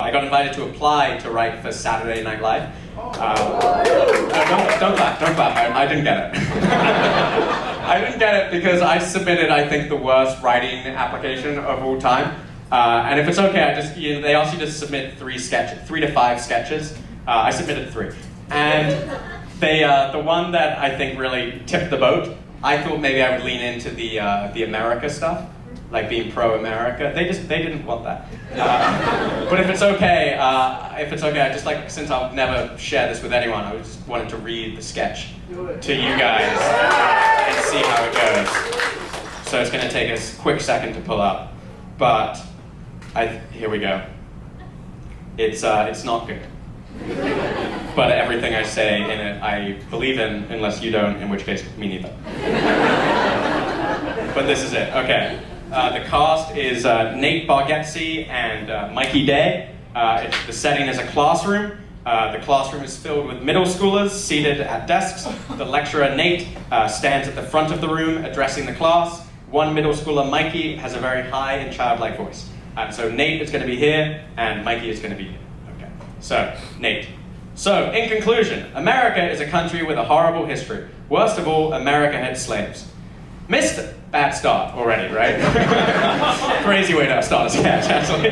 I got invited to apply to write for Saturday Night Live. No, don't clap. I didn't get it. I didn't get it because I submitted, I think, the worst writing application of all time. And if it's okay, they asked you to submit 3 to 5 sketches. I submitted 3. And the one that I think really tipped the boat, I thought maybe I would lean into the America stuff, like being pro-America. They didn't want that. But if it's okay, I just like, since I'll never share this with anyone, I just wanted to read the sketch to you guys and see how it goes. So it's going to take a quick second to pull up, but here we go. It's not good. But everything I say in it, I believe in, unless you don't, in which case, me neither. But this is it, okay. The cast is Nate Bargatze and Mikey Day. The setting is a classroom. The classroom is filled with middle schoolers seated at desks. The lecturer, Nate, stands at the front of the room addressing the class. One middle schooler, Mikey, has a very high and childlike voice. So Nate is going to be here, and Mikey is going to be here. Okay. So, Nate. So, in conclusion, America is a country with a horrible history. Worst of all, America had slaves. Mr. Bad start already, right? Crazy way to start a sketch, actually.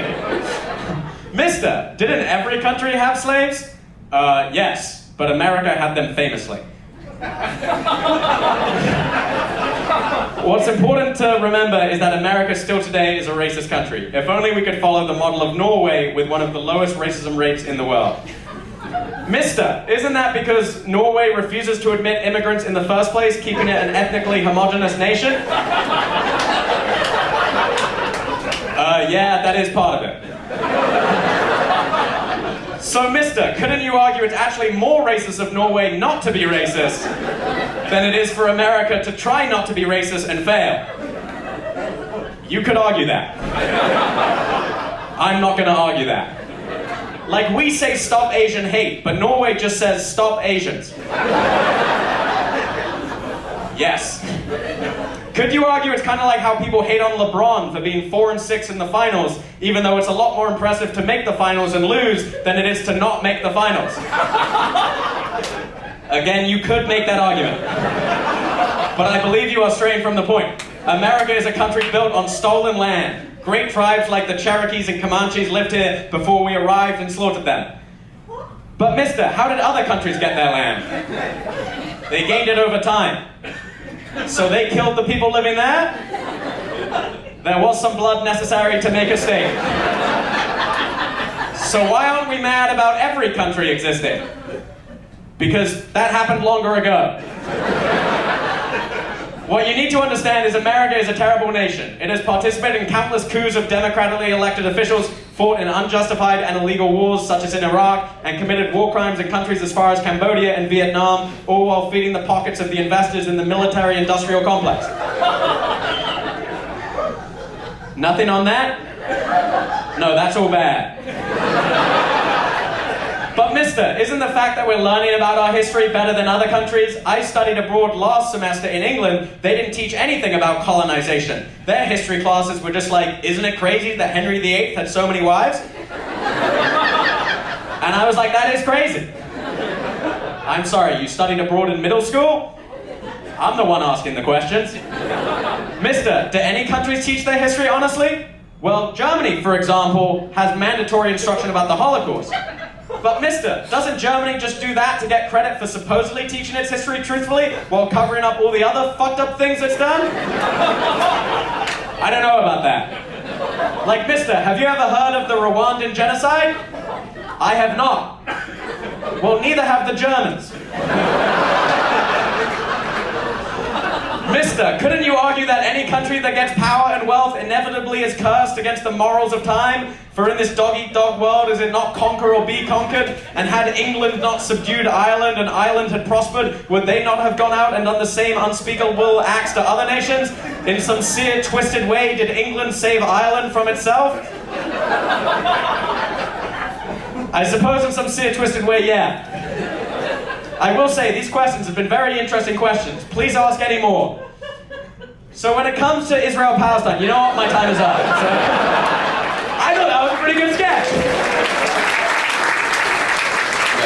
Mister, didn't every country have slaves? Yes, but America had them famously. What's important to remember is that America still today is a racist country. If only we could follow the model of Norway with one of the lowest racism rates in the world. Mister, isn't that because Norway refuses to admit immigrants in the first place, keeping it an ethnically homogenous nation? Yeah, that is part of it. So, mister, couldn't you argue it's actually more racist of Norway not to be racist than it is for America to try not to be racist and fail? You could argue that. I'm not going to argue that. Like, we say stop Asian hate, but Norway just says stop Asians. Yes. Could you argue it's kind of like how people hate on LeBron for being 4-6 in the finals, even though it's a lot more impressive to make the finals and lose than it is to not make the finals? Again, you could make that argument. But I believe you are straying from the point. America is a country built on stolen land. Great tribes like the Cherokees and Comanches lived here before we arrived and slaughtered them. But mister, how did other countries get their land? They gained it over time. So they killed the people living there? There was some blood necessary to make a state. So why aren't we mad about every country existing? Because that happened longer ago. What you need to understand is America is a terrible nation. It has participated in countless coups of democratically elected officials, fought in unjustified and illegal wars such as in Iraq, and committed war crimes in countries as far as Cambodia and Vietnam, all while feeding the pockets of the investors in the military-industrial complex. Nothing on that? No, that's all bad. But mister, isn't the fact that we're learning about our history better than other countries? I studied abroad last semester in England. They didn't teach anything about colonization. Their history classes were just like, isn't it crazy that Henry VIII had so many wives? And I was like, that is crazy. I'm sorry, you studied abroad in middle school? I'm the one asking the questions. Mister, do any countries teach their history honestly? Well, Germany, for example, has mandatory instruction about the Holocaust. But mister, doesn't Germany just do that to get credit for supposedly teaching its history truthfully while covering up all the other fucked up things it's done? I don't know about that. Like, mister, have you ever heard of the Rwandan genocide? I have not. Well, neither have the Germans. Mister, couldn't you argue that any country that gets power and wealth inevitably is cursed against the morals of time? For in this dog-eat-dog world, is it not conquer or be conquered? And had England not subdued Ireland and Ireland had prospered, would they not have gone out and done the same unspeakable acts to other nations? In some sincere, twisted way, did England save Ireland from itself? I suppose in some sincere, twisted way, yeah. I will say, these questions have been very interesting questions. Please ask any more. So when it comes to Israel-Palestine, you know what? My time is up. So